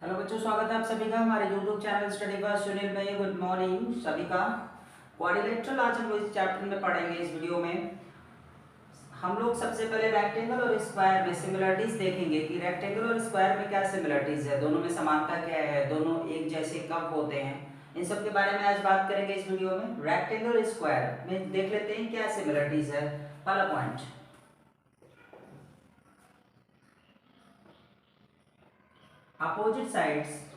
Hello बच्चों, स्वागत है आप सभी का हमारे YouTube चैनल स्टडी बस सुनील में। गुड मॉर्निंग सभी का। क्वाड्रिलेटरल आज हम इस चैप्टर में पढ़ेंगे। इस वीडियो में हम लोग सबसे पहले रेक्टेंगल और स्क्वायर में सिमिलरिटीज देखेंगे कि रेक्टेंगल और स्क्वायर में क्या सिमिलरिटीज है, दोनों में समानता क्या है, दोनों एक जैसे कब होते हैं, इन सब के बारे में आज बात करेंगे इस वीडियो में। रेक्टेंगल और स्क्वायर में देख लेते हैं क्या सिमिलरिटीज है। पहला point, opposite sides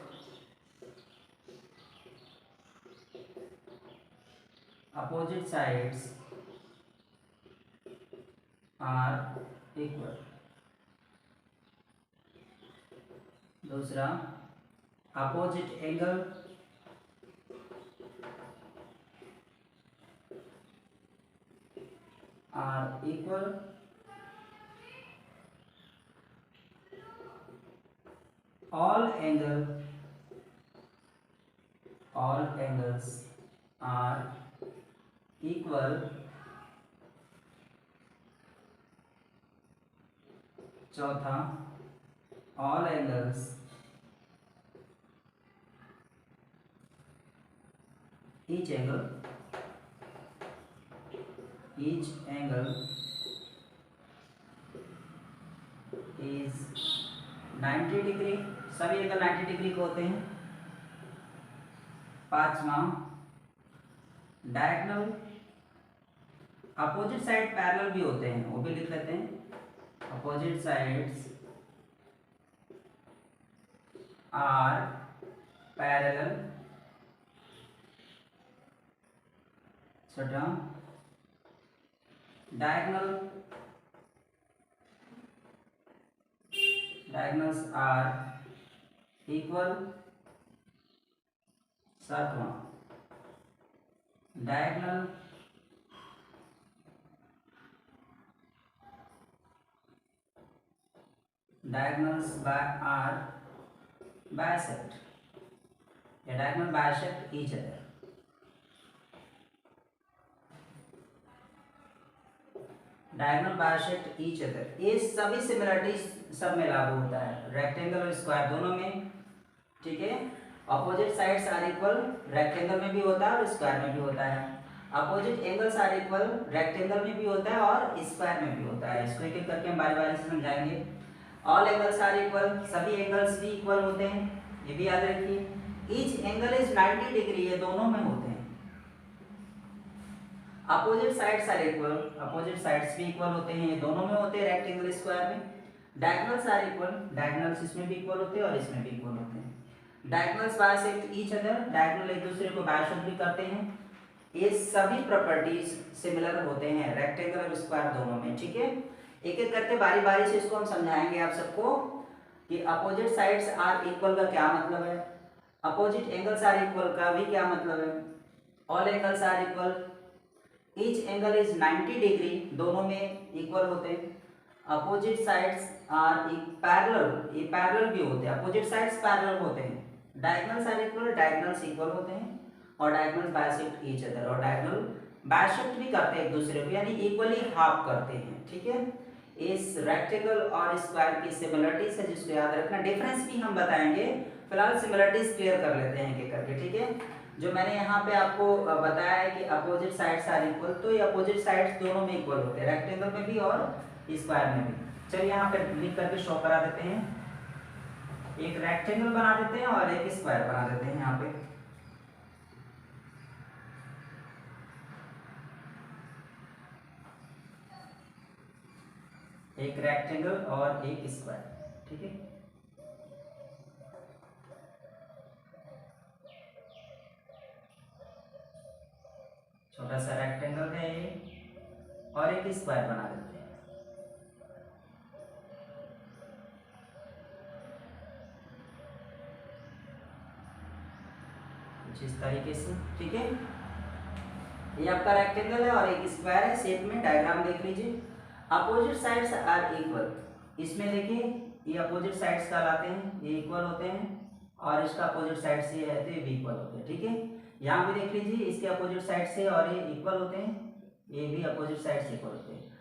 opposite sides are equal। दूसरा, opposite angle are equal। all angles are equal। चौथा, all angles each angle is 90 degree. सभी एंगल 90 डिग्री के होते हैं। पांचवा, डायगोनल अपोजिट साइड पैरेलल भी होते हैं, वो भी लिख लेते हैं। Opposite sides are parallel. छठा, डायगोनल्स आर इक्वल। सातवां, डायगोनल diagonals are bisect या diagonal bisect each other। Diagonal bisect each other, ये सभी सिमिलरिटीज सब में लागू होता है, रेक्टेंगल और स्क्वायर दोनों में। ठीक है, opposite sides are equal rectangle में भी होता है और स्क्वायर में भी होता है। Opposite angles are equal rectangle में भी होता है और स्क्वायर में भी होता है। इसको एक एक करके हम बारी बारी से समझाएंगे। ऑल एंगल्स आर इक्वल, सभी एंगल्स भी इक्वल होते हैं, ये भी याद रखिए। ईच एंगल इज 90 डिग्री, ये दोनों में होते हैं। Opposite sides are equal, opposite sides भी इक्वल होते हैं, ये दोनों में होते हैं, रेक्टेंगल स्क्वायर में। डायगोनल्स आर इक्वल, डायगोनल्स इसमें भी इक्वल होते हैं और इसमें भी इक्वल होते हैं। Diagonals bisect each other, diagonal एक दूसरे को बाइसेक्ट भी करते हैं। ये सभी प्रॉपर्टीज सिमिलर होते हैं रेक्टेंगल और स्क्वायर दोनों में। ठीक है, एक एक करके बारी बारी से इसको हम समझाएंगे आप सबको कि अपोजिट साइड्स आर इक्वल का क्या मतलब है, अपोजिट एंगल्स आर इक्वल का भी क्या मतलब है। All angles are equal, each angle is 90 degree, दोनों में इक्वल होते हैं। अपोजिट साइड्स आर पैरेलल, ये पैरेलल भी होते हैं, अपोजिट साइड्स पैरेलल होते हैं। Diagonals are equal, diagonals equal होते हैं। और डायगोनल्स बाइसेक्ट ईच अदर, और डायगोनल बाइसेक्ट भी करते हैं एक दूसरे को, यानी इक्वली हाफ करते हैं। ठीक है, इस रेक्टेंगल और स्क्वायर की सिमिलरिटीज है जिसको याद रखना। डिफरेंस भी हम बताएंगे, फिलहाल सिमिलरिटीज क्लियर कर लेते हैं एक एक करके। ठीक है, जो मैंने यहाँ पे आपको बताया है कि अपोजिट साइड्स आर इक्वल, तो ये अपोजिट साइड्स दोनों में इक्वल होते हैं, रेक्टेंगल में भी और स्क्वायर में भी। चलिए यहाँ पे लिख करके शो करा देते हैं। एक रेक्टेंगल बना देते हैं और एक स्क्वायर बना देते हैं। यहाँ पे एक रेक्टेंगल और एक स्क्वायर। ठीक है, छोटा सा रेक्टेंगल है ये और एक स्क्वायर बना देते हैं। कुछ इस तरीके से। ठीक है, ये आपका रेक्टेंगल है और एक स्क्वायर है, शेप में डायग्राम देख लीजिए। अपोजिट साइड्स आर इक्वल, इसमें देखिए ये अपोजिट साइड्स कहलाते हैं, ये इक्वल होते हैं, और इसका अपोजिट साइड से है तो ये भी इक्वल होते हैं। ठीक है, यहाँ भी देख लीजिए इसके अपोजिट साइड से और ये इक्वल होते हैं, ये भी अपोजिट साइड से इक्वल होते हैं।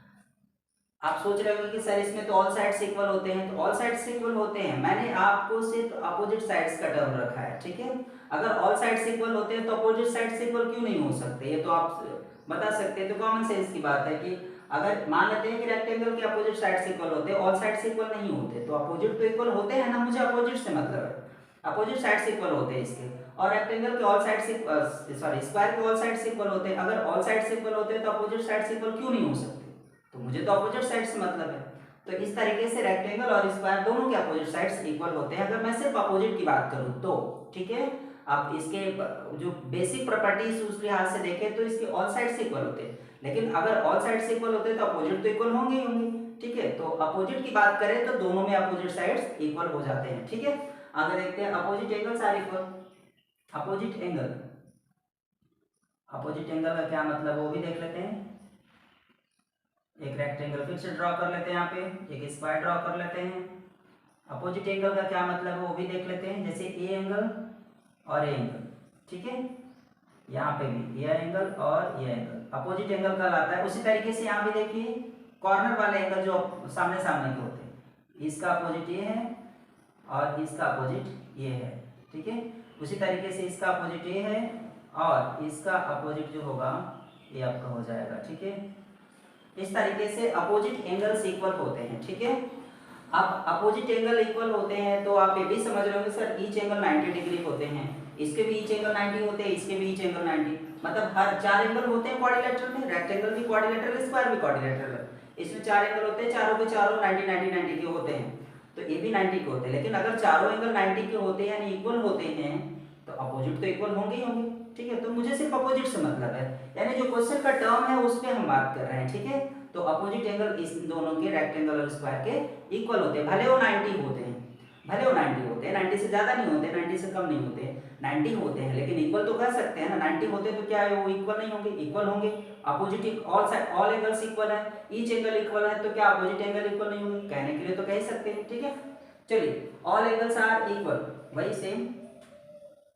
आप सोच रहे होंगे कि सर इसमें तो ऑल साइड्स इक्वल होते हैं, तो ऑल साइड्स इक्वल होते हैं, मैंने आपको सिर्फ अपोजिट साइड्स का टर्म रखा है, ठीक है। अगर ऑल साइड्स इक्वल होते हैं तो अपोजिट साइड्स इक्वल क्यों नहीं हो सकते, ये तो आप बता सकते हैं। तो कॉमन सेंस की बात है कि अगर मान लेते हैं कि रेक्टेंगल के अपोजिट साइड्स इक्वल होते हैं, ऑल साइड्स इक्वल नहीं होते, तो अपोजिट तो इक्वल होते हैं ना, मुझे अपोजिट से मतलब है, अपोजिट साइड्स इक्वल होते हैं इसके, और रेक्टेंगल के ऑल साइड्स सॉरी स्क्वायर के ऑल साइड्स इक्वल होते हैं। अगर ऑल साइड्स इक्वल होते हैं तो अपोजिट साइड्स इक्वल क्यों नहीं हो सकते, तो मुझे तो अपोजिट साइड से मतलब है। तो इस तरीके से रेक्टेंगल और स्क्वायर दोनों के अपोजिट साइड्स इक्वल होते हैं, अगर मैं सिर्फ अपोजिट की बात करूं तो, ठीक है। आप इसके जो बेसिक प्रॉपर्टीज उस लिहाज से देखें तो इसके ऑल साइड्स इक्वल होते हैं, लेकिन अगर ऑल साइड्स इक्वल होते हैं तो अपोजिट तो इक्वल होंगे ही होंगे, ठीक है। तो अपोजिट की बात करें तो दोनों में अपोजिट साइड्स इक्वल हो जाते हैं, ठीक है। आगे देखते हैं opposite angles are equal. Opposite angle, opposite angle का क्या मतलब वो भी देख लेते हैं। एक रेक्टेंगल फिर से ड्रॉ कर लेते हैं, यहाँ पे एक स्क्वायर ड्रॉ कर लेते हैं। अपोजिट एंगल का क्या मतलब है वो भी देख लेते हैं, जैसे ए एंगल और ए एंगल, ठीक है। यहाँ पे भी ये एंगल और ये एंगल अपोजिट एंगल कहलाता है। उसी तरीके से यहाँ भी देखिए कॉर्नर वाले एंगल जो सामने सामने के होते हैं, इसका अपोजिट ये है और इसका अपोजिट ये है, ठीक है। उसी तरीके से इसका अपोजिट ये है और इसका अपोजिट जो होगा ये आपका हो जाएगा, ठीक है। इस तरीके से अपोजिट एंगल्स इक्वल होते हैं, ठीक है। अब अपोजिट एंगल इक्वल होते हैं तो आप ये भी समझ रहे होंगे सर ईच एंगल 90 डिग्री होते हैं, इसके भी ईच एंगल 90 होते हैं, इसके भी ईच एंगल 90, मतलब हर 4 एंगल होते हैं क्वाड्रिलेटरल में, रेक्टेंगल भी क्वाड्रिलेटरल, स्क्वायर भी क्वाड्रिलेटरल है, इसमें 4 एंगल होते हैं, चारों के चारों 90 90 90 के होते हैं, तो ये भी 90 के होते हैं। लेकिन अगर चारों एंगल 90 के होते हैं यानी इक्वल होते हैं तो अपोजिट तो इक्वल होंगे ही होंगे, ठीक है। तो मुझे सिर्फ अपोजिट से मतलब है, यानी जो क्वेश्चन का टर्म है उस पर हम बात कर रहे हैं, ठीक है। तो अपोजिट एंगल इस दोनों के रेक्टेंगल और स्क्वायर के इक्वल होते हैं, भले वो 90 होते हैं, भले वो 90 होते हैं, 90 से ज्यादा नहीं होते, 90 से कम नहीं होते, 90 होते हैं, लेकिन इक्वल तो कह सकते हैं ना। 90 होते तो क्या है वो इक्वल नहीं होंगे, इक्वल होंगे। अपोजिट ऑल एंगल्स इक्वल है, ईच एंगल इक्वल है, तो क्या अपोजिट एंगल इक्वल नहीं होंगे, कहने के लिए तो कह सकते हैं, ठीक है। चलिए ऑल एंगल्स आर इक्वल, वही same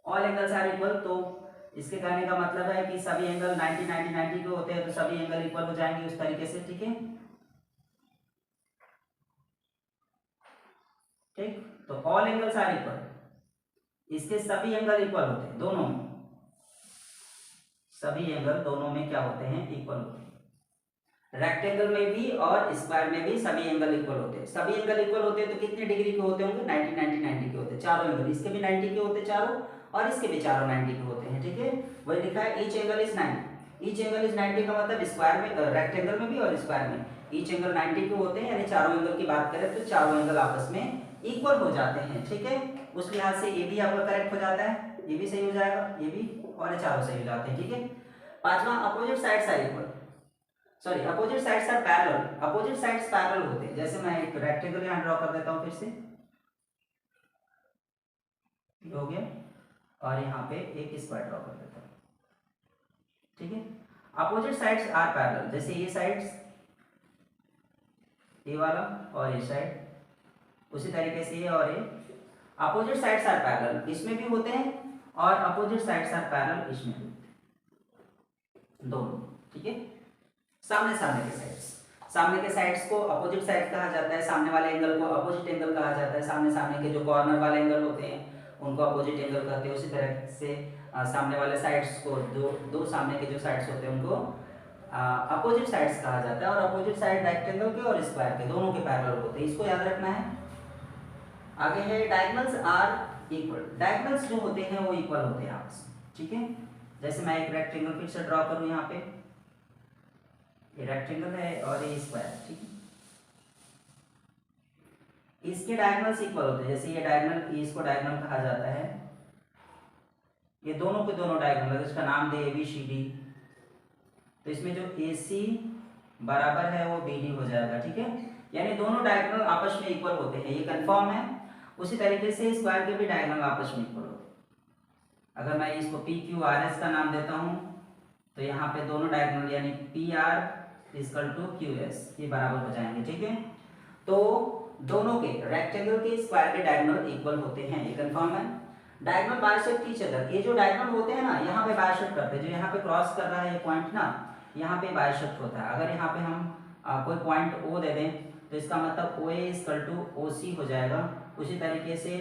all angles are equal, तो इसके कहने का मतलब है कि सभी एंगल 90 90 90 के होते हैं तो सभी एंगल इक्वल हो जाएंगे उस तरीके से, ठीक है। ठीक, तो ऑल एंगल्स आर इक्वल, इसके सभी एंगल इक्वल होते हैं, दोनों में सभी एंगल दोनों में क्या होते हैं, इक्वल होते हैं। रेक्टेंगल में भी और स्क्वायर में भी सभी एंगल इक्वल होते हैं। सभी एंगल इक्वल होते हैं तो कितने डिग्री के होते होंगे, 90 90 90 के होते हैं चारों एंगल, इसके भी 90 के होते हैं चारों और इसके भी चारों 90 के होते हैं, ठीक है। वही लिखा है each angle is 90, each angle is 90 का मतलब स्क्वायर में, रेक्टेंगल में भी और स्क्वायर में ईच एंगल 90 के होते हैं, यानी चारों एंगल की बात करें तो चारों एंगल आपस में इक्वल हो जाते हैं, ठीक है। उस लिहाज से ये भी आपका करेक्ट हो जाता है, ये भी सही हो जाएगा, ये भी, और ये चारों सही हो जाते हैं, ठीक है। पांचवा opposite sides are equal, sorry opposite sides are parallel, opposite sides parallel होते हैं। जैसे मैं एक रेक्टेंगल यहां ड्रॉ कर देता हूं, फिर से ये हो गया और यहाँ पे एक स्क्वायर ड्रॉ कर देता हूं, ठीक है। अपोजिट साइड्स आर पैरेलल, जैसे ये साइड्स ये वाला और ये साइड, उसी तरीके से ये और ये अपोजिट साइड्स आर पैरेलल, इसमें भी होते हैं और अपोजिट साइड्स आर पैरेलल इसमें भी होते हैं, दोनों, ठीक है। सामने सामने के साइड्स, सामने के साइड्स को अपोजिट साइड कहा जाता है, सामने वाले एंगल को अपोजिट एंगल कहा जाता है, सामने सामने के जो कॉर्नर वाले एंगल होते हैं उनको अपोजिट एंगल कहते हैं। उसी तरह से सामने वाले साइड्स को, दो सामने के जो साइड्स होते हैं उनको अपोजिट साइड्स कहा जाता है, और अपोजिट साइड रेक्टेंगल के और स्क्वायर के दोनों के पैरेलल होते हैं, इसको याद रखना है। आगे है डायगोनल्स आर इक्वल, डायगोनल्स जो होते हैं वो इक्वल होते हैं आपस में, ठीक है। जैसे मैं एक रेक्टेंगल फिर से ड्रॉ करूं, यहाँ पे ये रेक्टेंगल है और ये स्क्वायर, ठीक है। इसके डायगोनल्स इक्वल होते हैं, जैसे ये डायगोनल, इसको डायगोनल कहा जाता है, ये दोनों के दोनों डायगोनल, इसका नाम दे ABCD, तो इसमें जो AC बराबर है वो BD हो जाएगा, ठीक है। यानी दोनों डायगोनल आपस में इक्वल होते हैं, ये कंफर्म है। उसी तरीके से स्क्वायर के भी डायगोनल आपस में इक्वल होते हैं। अगर मैं इसको PQRS का नाम देता हूं तो यहाँ पे दोनों डायगोनल यानी PR इक्वल टू QS ये बराबर हो जाएंगे, ठीक है। तो दोनों के रेक्टेंगल के स्क्वायर के डायगोनल इक्वल होते हैं, ये कंफर्म है। डायगोनल बाइसेक्ट ईच अदर, ये जो डायगोनल होते हैं ना यहाँ पे बाइसेक्ट करते हैं, जो यहाँ पे क्रॉस कर रहा है ये पॉइंट ना, यहाँ पे बाइसेक्ट होता है। अगर यहाँ पे हम कोई पॉइंट ओ दे दें तो इसका मतलब ओ ए इक्वल टू ओ सी हो जाएगा। उसी तरीके से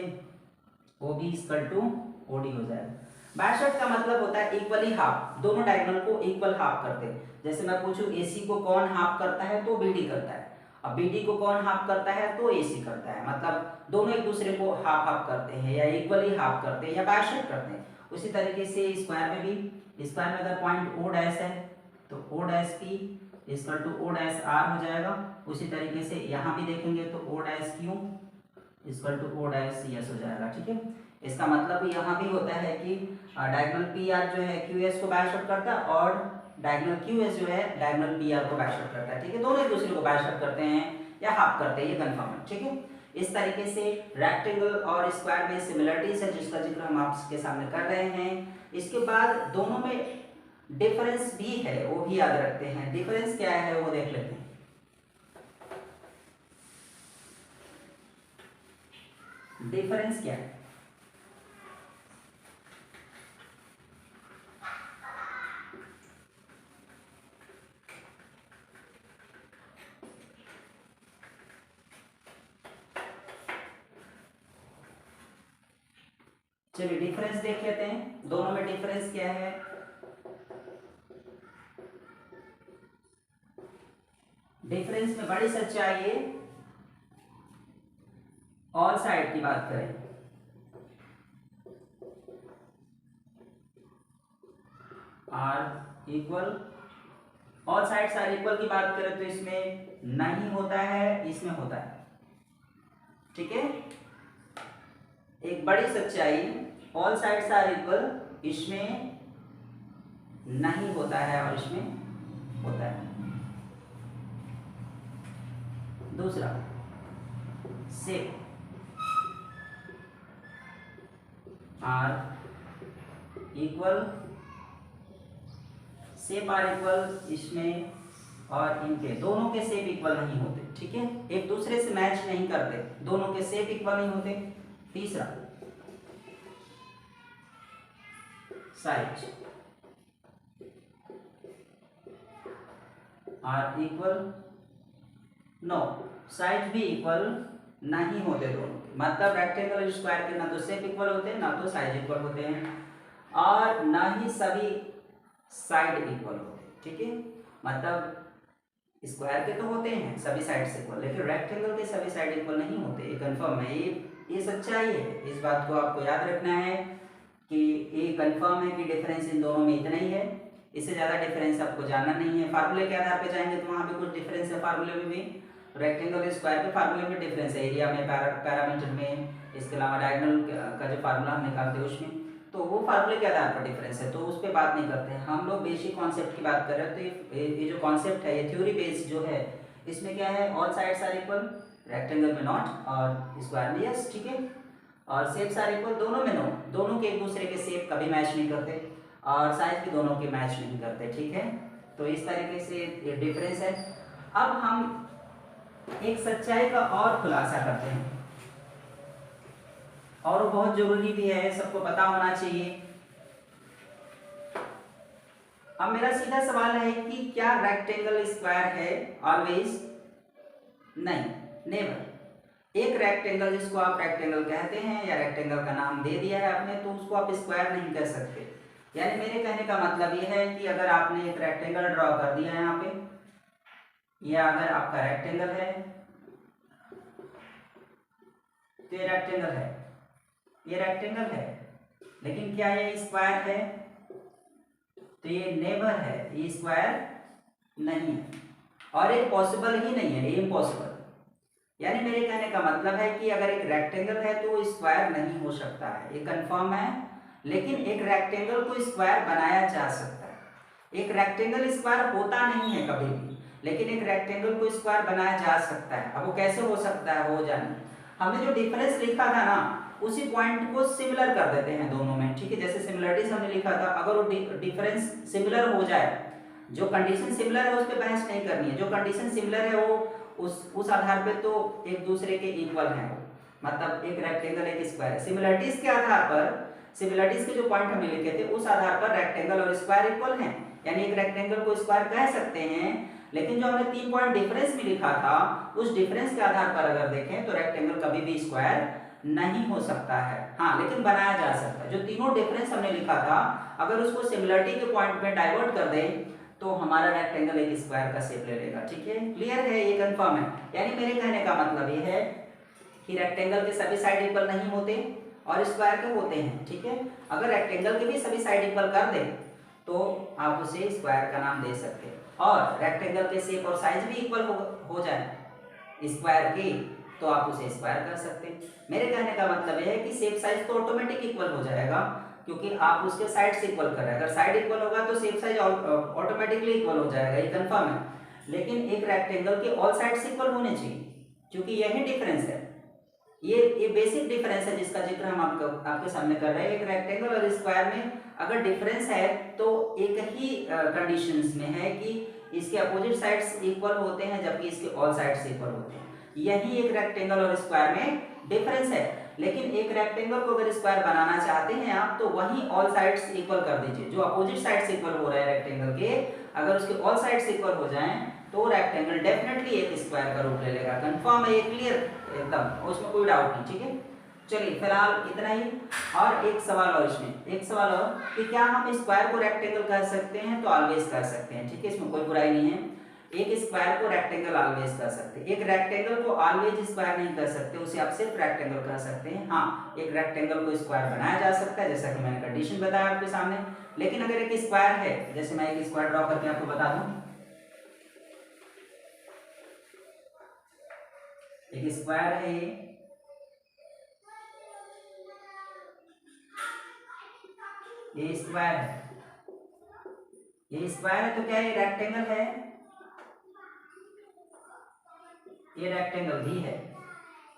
O B equal to O D हो जाएगा। बायसेक्ट का मतलब होता है इक्वली हाफ, दोनों डायगोनल को इक्वल हाफ करते हैं। जैसे मैं पूछूं AC को कौन हाफ करता है तो BD करता है, अब BD को कौन हाफ करता है तो AC करता है, मतलब दोनों एक दूसरे को हाफ हाफ करते हैं या इक्वली हाफ करते हैं या बायसेक्ट करते हैं। उसी तरीके से स्क्वायर में भी, स्क्वायर में अगर पॉइंट O डैश है तो O dash P equal to O dash R हो जाएगा। उसी तरीके से यहाँ भी देखेंगे तो O dash Q equal to O dash CS हो जाएगा। ठीक है, इसका मतलब यहाँ भी होता है कि डायगोनल PR जो है QS को बायसेक्ट करता है और डायगोनल QS जो है डायगोनल PR को बायसेक्ट करता है। ठीक है, दोनों एक दूसरे को बायसेक्ट करते हैं या हाफ करते हैं, ये कंफर्म है। ठीक है, इस तरीके से रेक्टेंगल और स्क्वायर में सिमिलरिटीज है जिसका जिक्र हम आपके सामने कर रहे हैं। इसके बाद दोनों में डिफरेंस भी है, वो भी याद रखते हैं। डिफरेंस क्या है वो देख लेते हैं। डिफरेंस क्या है? चलिए डिफरेंस देख लेते हैं, दोनों में डिफरेंस क्या है। डिफरेंस में बड़ी सच्चाई है, ऑल साइड की बात करें are equal, all sides are equal की बात करें तो इसमें नहीं होता है, इसमें होता है। ठीक है, एक बड़ी सच्चाई, ऑल साइड्स आर इक्वल, इसमें नहीं होता है और इसमें होता है। दूसरा sepal are equal, sepal are equal, इसमें और इनके दोनों के सेप इक्वल नहीं होते। ठीक है, एक दूसरे से मैच नहीं करते, दोनों के सेप इक्वल नहीं होते। तीसरा साइज आर इक्वल, नो साइज भी इक्वल नहीं होते दोनों के, मतलब रेक्टेंगल और स्क्वायर के ना तो सेप इक्वल होते हैं ना तो साइज इक्वल होते हैं और ना ही सभी साइड इक्वल होते हैं। ठीक है, मतलब स्क्वायर के तो होते हैं सभी साइड से इक्वल, लेकिन रेक्टेंगल के सभी साइड इक्वल नहीं होते। ये कंफर्म है, ये सच्चाई है। इस बात को आपको याद रखना है कि ये कंफर्म है कि डिफरेंस इन दोनों में इतना ही है, इससे ज़्यादा डिफरेंस आपको जानना नहीं है। फार्मूले के आधार पे जाएंगे तो वहाँ पे कुछ डिफरेंस है, फार्मूले में भी रेक्टेंगल और स्क्वायर के फार्मूले में डिफरेंस है, एरिया में, पैरामीटर में, इसके अलावा डायगोनल का जो फार्मूला हम निकालते हैं उसमें, तो वो फार्मूले के आधार पर डिफरेंस है, तो उस पर बात नहीं करते हैं। हम लोग बेसिक कॉन्सेप्ट की बात कर रहे हैं। तो ये जो कॉन्सेप्ट है, ये थ्योरी बेस्ड जो है, इसमें क्या है, all sides are equal, rectangle में नॉट और स्क्वायर में यस। ठीक है, और शेप्स आर इक्वल, दोनों में नो, दोनों के एक दूसरे के शेप कभी मैच नहीं करते और साइज भी दोनों के मैच नहीं करते। ठीक है, तो इस तरीके से ये डिफरेंस है। अब हम एक सच्चाई का और खुलासा करते हैं और वो बहुत जरूरी भी है, सबको पता होना चाहिए। अब मेरा सीधा सवाल है कि क्या रेक्टेंगल स्क्वायर है ऑलवेज? नहीं, नेवर। एक रेक्टेंगल जिसको आप रेक्टेंगल कहते हैं या रेक्टेंगल का नाम दे दिया है आपने, तो उसको आप स्क्वायर नहीं कर सकते। यानी मेरे कहने का मतलब यह है कि अगर आपने एक रेक्टेंगल ड्रॉ कर दिया है यहाँ पे, या अगर आपका रेक्टेंगल है तो ये रेक्टेंगल है, ये रेक्टेंगल है, लेकिन क्या ये स्क्वायर है? तो ये नेवर है, ये स्क्वायर नहीं है और ये पॉसिबल ही नहीं है, ये इम्पॉसिबल। यानी मेरे कहने का मतलब है कि अगर एक रेक्टेंगल है तो वो स्क्वायर नहीं हो सकता है, ये कंफर्म है। लेकिन एक रेक्टेंगल को स्क्वायर बनाया जा सकता है। एक रेक्टेंगल स्क्वायर होता नहीं है कभी भी, लेकिन एक रेक्टेंगल को स्क्वायर बनाया जा सकता है। अब वो कैसे हो सकता है वो जानिए। हमने जो डिफरेंस लिखा था ना, उसी पॉइंट को सिमिलर कर देते हैं दोनों में। ठीक है, जैसे सिमिलरिटीज हमने लिखा था, अगर वो डिफरेंस सिमिलर हो जाए, जो कंडीशन सिमिलर है उस पर बहस नहीं करनी है, जो कंडीशन सिमिलर है वो उस आधार पे तो एक दूसरे के इक्वल हैं वो, मतलब एक रेक्टेंगल एक स्क्वायर है। सिमिलरिटीज के आधार पर, सिमिलरिटीज के जो पॉइंट हमने लिखे थे उस आधार पर रेक्टेंगल और स्क्वायर इक्वल हैं, यानी एक रेक्टेंगल को स्क्वायर कह सकते हैं। लेकिन जो हमने 3 पॉइंट डिफरेंस में लिखा था उस डिफरेंस के आधार पर अगर देखें तो रेक्टेंगल कभी भी स्क्वायर नहीं हो सकता है। हाँ, लेकिन बनाया जा सकता है। जो तीनों डिफरेंस हमने लिखा था अगर उसको सिमिलरिटी के पॉइंट में डाइवर्ट कर दें तो हमारा रेक्टेंगल एक स्क्वायर का शेप ले लेगा। ठीक है, क्लियर है, ये कंफर्म है। यानी मेरे कहने का मतलब ये है कि रेक्टेंगल के सभी साइड इक्वल नहीं होते और स्क्वायर के होते हैं। ठीक है, अगर रेक्टेंगल के भी सभी साइड इक्वल कर दे तो आप उसे स्क्वायर का नाम दे सकते हैं। और रेक्टेंगल के शेप और साइज भी इक्वल हो जाए स्क्वायर के तो आप उसे स्क्वायर कर सकते हैं। मेरे कहने का मतलब यह है कि शेप साइज तो ऑटोमेटिक इक्वल हो जाएगा क्योंकि आप उसके साइड से इक्वल कर रहे हैं। अगर साइड इक्वल होगा तो शेप साइज ऑटोमेटिकली इक्वल हो जाएगा, ये कंफर्म है। लेकिन एक रेक्टेंगल के ऑल साइड्स इक्वल होने चाहिए क्योंकि यही डिफरेंस है। ये बेसिक डिफरेंस है जिसका जिक्र हम आपके सामने कर रहे हैं। एक रेक्टेंगल और स्क्वायर में अगर डिफरेंस है तो एक ही कंडीशंस में है कि इसके अपोजिट साइड्स इक्वल होते हैं जबकि इसके ऑल साइड्स इक्वल होते हैं। यही एक रेक्टेंगल और स्क्वायर में डिफरेंस है। लेकिन एक रेक्टेंगल को अगर स्क्वायर बनाना चाहते हैं आप तो वही ऑल साइड्स इक्वल कर दीजिए। जो अपोजिट साइड्स इक्वल हो रहे हैं रेक्टेंगल के, अगर उसके ऑल साइड्स इक्वल हो जाएं तो रेक्टेंगल डेफिनेटली एक स्क्वायर का रूप ले लेगा। कंफर्म है, ये क्लियर एकदम, उसमें कोई डाउट नहीं। ठीक है, चलिए फिलहाल इतना ही। और एक सवाल और इसमें एक सवाल और कि क्या हम स्क्वायर को रेक्टेंगल कह सकते हैं? तो ऑलवेज कर सकते हैं। ठीक है, इसमें कोई बुराई नहीं है। एक स्क्वायर को रेक्टेंगल ऑलवेज कर सकते हैं। एक रेक्टेंगल को ऑलवेज स्क्वायर नहीं कर सकते, उसे आप सिर्फ रेक्टेंगल कह सकते हैं। हाँ, एक रेक्टेंगल को स्क्वायर बनाया जा सकता है जैसा कि मैंने कंडीशन बताया आपके सामने। लेकिन अगर एक स्क्वायर है, जैसे मैं एक स्क्वायर ड्रॉ करके आपको बता दूं, एक स्क्वायर है ये स्क्वायर है, ये स्क्वायर है तो क्या ये रेक्टेंगल है? ये रेक्टेंगल भी है।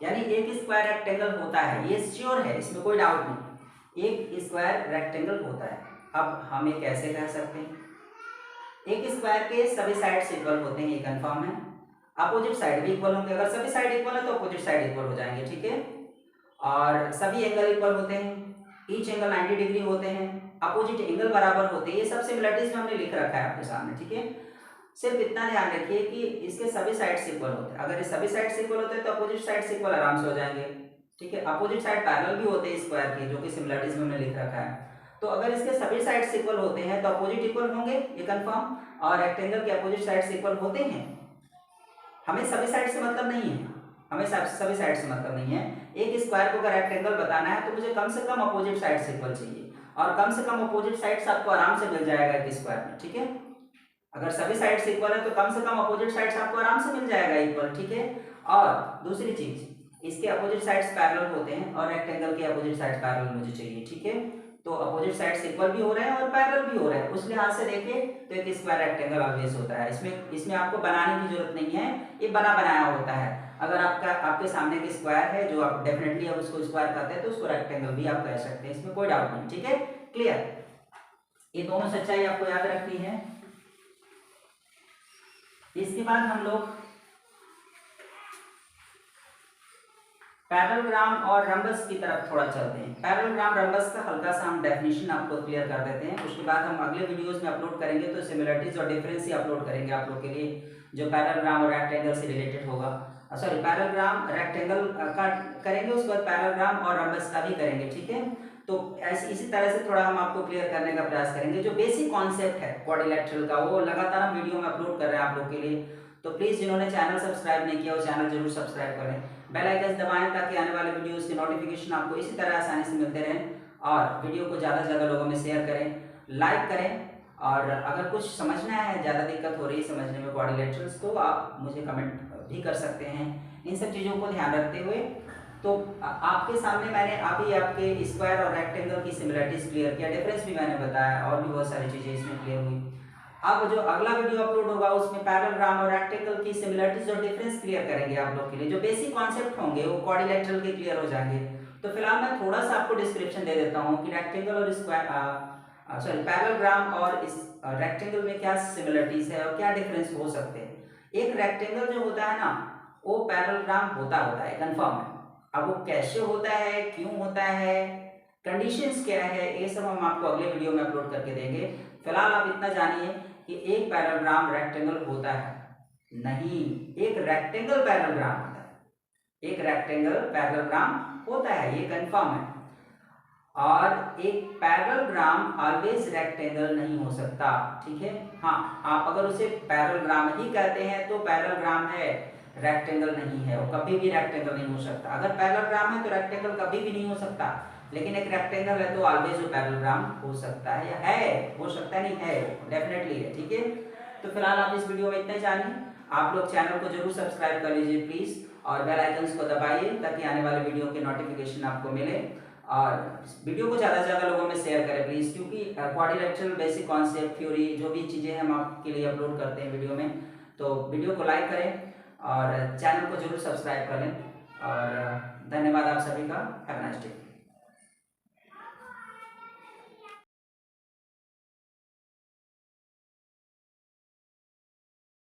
यानी एक स्क्वायर रेक्टेंगल होता है, ये श्योर है, इसमें कोई डाउट नहीं। एक स्क्वायर रेक्टेंगल होता है। अब हम ये कैसे कह सकते हैं? एक स्क्वायर के सभी साइड्स इक्वल होते हैं, ये कंफर्म है। अपोजिट साइड भी इक्वल होंगे। अगर सभी साइड इक्वल है तो अपोजिट साइड इक्वल हो जाएंगे। ठीक है, और सभी एंगल इक्वल होते हैं, ईच एंगल 90 डिग्री होते हैं, अपोजिट एंगल बराबर होते हैं। ये सब सिमिलरिटीज में हमने लिख रखा है आपके सामने। ठीक है, सिर्फ इतना ध्यान रखिए कि इसके सभी साइड्स इक्वल होते हैं। अगर ये सभी साइड्स इक्वल होते हैं तो अपोजिट साइड्स इक्वल आराम से हो जाएंगे। ठीक है, अपोजिट साइड पैरेलल भी होते हैं स्क्वायर के, जो कि सिमिलरिटीज में हमने लिख रखा है। तो अगर इसके सभी साइड्स इक्वल होते हैं तो अपोजिट इक्वल होंगे, ये कंफर्म। और रेक्टेंगल के अपोजिट साइड्स इक्वल होते हैं। हमें सभी साइड से मतलब नहीं है, हमें सभी साइड से मतलब नहीं है। एक स्क्वायर को अगर रेक्टेंगल बताना है तो मुझे कम से कम अपोजिट साइड से इक्वल चाहिए, और कम से कम अपोजिट साइड्स आपको आराम से मिल जाएगा एक स्क्वायर में। ठीक है, अगर सभी साइड्स इक्वल है तो कम से कम अपोजिट साइड्स आपको आराम से मिल जाएगा इक्वल। ठीक है, और दूसरी चीज, इसके अपोजिट साइड्स पैरेलल होते हैं और रेक्टेंगल के अपोजिट साइड पैरेलल मुझे चाहिए। ठीक है, तो अपोजिट साइड्स इक्वल भी हो रहे हैं और पैरेलल भी हो रहे हैं। उस लिहाज से देखिए तो एक स्क्वायर रेक्टेंगल ऑलवेज होता है। इसमें आपको बनाने की जरूरत नहीं है, ये बना बनाया होता है। अगर आपके सामने एक स्क्वायर है जो आप डेफिनेटली अब उसको स्क्वायर कहते हैं तो उसको रेक्टेंगल भी आप कह सकते हैं, इसमें कोई डाउट नहीं। ठीक है, क्लियर, ये दोनों सच्चाई आपको याद रखनी है। इसके बाद हम लोग पैरेललोग्राम और रंबस की तरफ थोड़ा चलते हैं। पैरेललोग्राम रंबस का हल्का सा हम डेफिनेशन आपको क्लियर कर देते हैं, उसके बाद हम अगले वीडियोस में अपलोड करेंगे तो सिमिलरिटीज और डिफरेंस ही अपलोड करेंगे आप लोग के लिए, जो पैरेललोग्राम और रेक्टेंगल से रिलेटेड होगा। सॉरी, पैरेललोग्राम रेक्टेंगल का करेंगे, उसके बाद पैरेललोग्राम और रंबस का भी करेंगे। ठीक है, तो इसी तरह से थोड़ा हम आपको क्लियर करने का प्रयास करेंगे। जो बेसिक कॉन्सेप्ट है क्वाड्रिलेटरल का वो लगातार हम वीडियो में अपलोड कर रहे हैं आप लोग के लिए। तो प्लीज़ जिन्होंने चैनल सब्सक्राइब नहीं किया वो चैनल जरूर सब्सक्राइब करें, बेल आइकन दबाएं ताकि आने वाले वीडियोस के नोटिफिकेशन आपको इसी तरह आसानी से मिलते रहें। और वीडियो को ज़्यादा से ज़्यादा लोगों में शेयर करें, लाइक करें। और अगर कुछ समझना है, ज़्यादा दिक्कत हो रही है समझने में क्वाड्रिलेटरल्स, तो आप मुझे कमेंट भी कर सकते हैं। इन सब चीज़ों को ध्यान रखते हुए तो आपके सामने मैंने अभी आपके स्क्वायर और रेक्टेंगल की सिमिलरिटीज क्लियर किया, डिफरेंस भी मैंने बताया, और भी बहुत सारी चीज़ें इसमें क्लियर हुई। अब जो अगला वीडियो अपलोड होगा उसमें पैरेललोग्राम और रेक्टेंगल की सिमिलरिटीज और डिफरेंस क्लियर करेंगे आप लोग के लिए। जो बेसिक कॉन्सेप्ट होंगे वो क्वाड्रिलेटरल के क्लियर हो जाएंगे। तो फिलहाल मैं थोड़ा सा आपको डिस्क्रिप्शन दे देता हूँ कि रेक्टेंगल और स्क्वायर पैरेललोग्राम और इस रेक्टेंगल में क्या सिमिलरिटीज है और क्या डिफरेंस हो सकते हैं। एक रेक्टेंगल जो होता है ना वो पैरेललोग्राम होता है, कंफर्म है। अब वो कैसे होता है, क्यों होता है, कंडीशंस क्या है, ये सब हम आपको अगले वीडियो में अपलोड करके देंगे। फिलहाल आप इतना जानिए कि एक पैरेललोग्राम रेक्टेंगल होता है नहीं, एक रेक्टेंगल पैरेललोग्राम होता है, एक रेक्टेंगल पैरेललोग्राम होता है, ये कंफर्म है। और एक पैरेललोग्राम ऑलवेज रेक्टेंगल नहीं हो सकता, ठीक है। हाँ, आप अगर उसे पैरेललोग्राम ही कहते हैं तो पैरेललोग्राम है, रेक्टेंगल नहीं है, वो कभी भी रेक्टेंगल नहीं हो सकता। अगर पैरेललोग्राम है तो रेक्टेंगल कभी भी नहीं हो सकता, लेकिन एक रेक्टेंगल है तो ऑलवेज वो पैरेललोग्राम हो सकता है, या है, हो सकता नहीं है, डेफिनेटली है, ठीक है। तो फिलहाल आप इस वीडियो में इतना ही जानिए। आप लोग चैनल को जरूर सब्सक्राइब कर लीजिए प्लीज, और बेल आइकन्स को दबाइए ताकि आने वाले वीडियो के नोटिफिकेशन आपको मिले। और वीडियो को ज़्यादा से ज़्यादा लोगों में शेयर करें प्लीज़, क्योंकि क्वाड्रिलेटरल बेसिक कॉन्सेप्ट, थ्योरी, जो भी चीज़ें हम आपके लिए अपलोड करते हैं वीडियो में, तो वीडियो को लाइक करें और चैनल को जरूर सब्सक्राइब कर लें। और धन्यवाद आप सभी का, हैव अ नाइस डे।